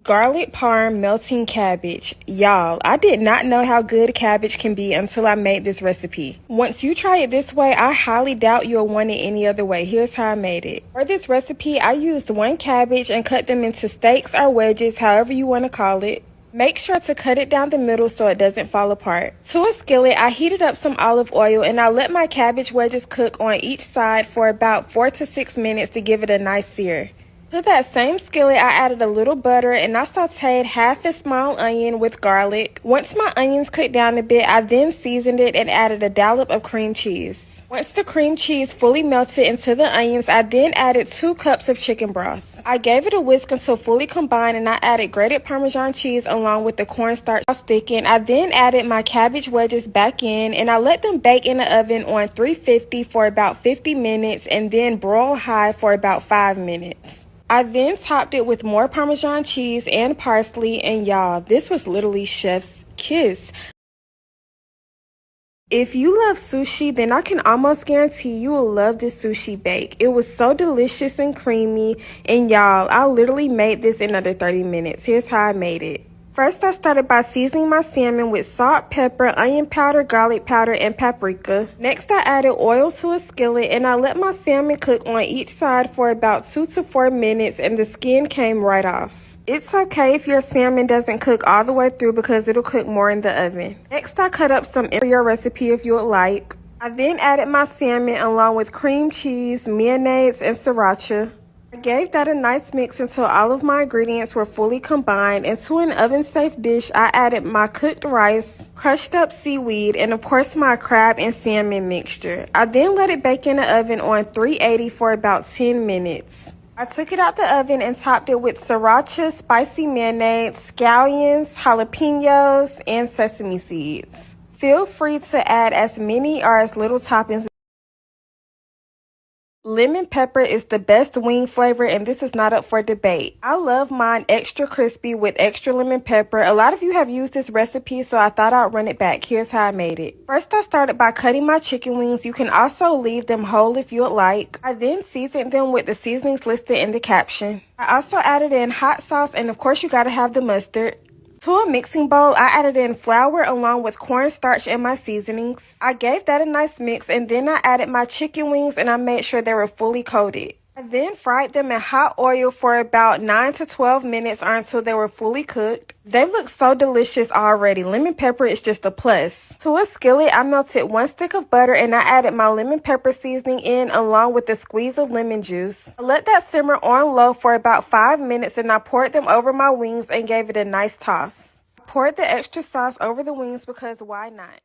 Garlic parm melting cabbage. Y'all, I did not know how good cabbage can be until I made this recipe. Once you try it this way, I highly doubt you'll want it any other way. Here's how I made it. For this recipe, I used one cabbage and cut them into steaks or wedges, however you want to call it. Make sure to cut it down the middle so it doesn't fall apart. To a skillet, I heated up some olive oil and I let my cabbage wedges cook on each side for about 4 to 6 minutes to give it a nice sear. To that same skillet, I added a little butter and I sauteed half a small onion with garlic. Once my onions cooked down a bit, I then seasoned it and added a dollop of cream cheese. Once the cream cheese fully melted into the onions, I then added 2 cups of chicken broth. I gave it a whisk until fully combined and I added grated Parmesan cheese along with the cornstarch thickened. I then added my cabbage wedges back in and I let them bake in the oven on 350 for about 50 minutes and then broil high for about 5 minutes. I then topped it with more Parmesan cheese and parsley, and y'all, this was literally chef's kiss. If you love sushi, then I can almost guarantee you will love this sushi bake. It was so delicious and creamy, and y'all, I literally made this in under 30 minutes. Here's how I made it. First, I started by seasoning my salmon with salt, pepper, onion powder, garlic powder, and paprika. Next, I added oil to a skillet and I let my salmon cook on each side for about 2 to 4 minutes and the skin came right off. It's okay if your salmon doesn't cook all the way through because it'll cook more in the oven. Next, I cut up some for your recipe if you would like. I then added my salmon along with cream cheese, mayonnaise, and sriracha. I gave that a nice mix until all of my ingredients were fully combined, and to an oven-safe dish, I added my cooked rice, crushed up seaweed, and of course my crab and salmon mixture. I then let it bake in the oven on 380 for about 10 minutes. I took it out the oven and topped it with sriracha, spicy mayonnaise, scallions, jalapenos, and sesame seeds. Feel free to add as many or as little toppings. Lemon pepper is the best wing flavor, and this is not up for debate. I love mine extra crispy with extra lemon pepper. A lot of you have used this recipe, so I thought I'd run it back. Here's how I made it. First, I started by cutting my chicken wings. You can also leave them whole if you would like. I then seasoned them with the seasonings listed in the caption. I also added in hot sauce, and of course you gotta have the mustard. To a mixing bowl, I added in flour along with cornstarch and my seasonings. I gave that a nice mix and then I added my chicken wings and I made sure they were fully coated. I then fried them in hot oil for about 9 to 12 minutes or until they were fully cooked. They look so delicious already. Lemon pepper is just a plus. To a skillet, I melted 1 stick of butter and I added my lemon pepper seasoning in along with a squeeze of lemon juice. I let that simmer on low for about 5 minutes and I poured them over my wings and gave it a nice toss. I poured the extra sauce over the wings because why not?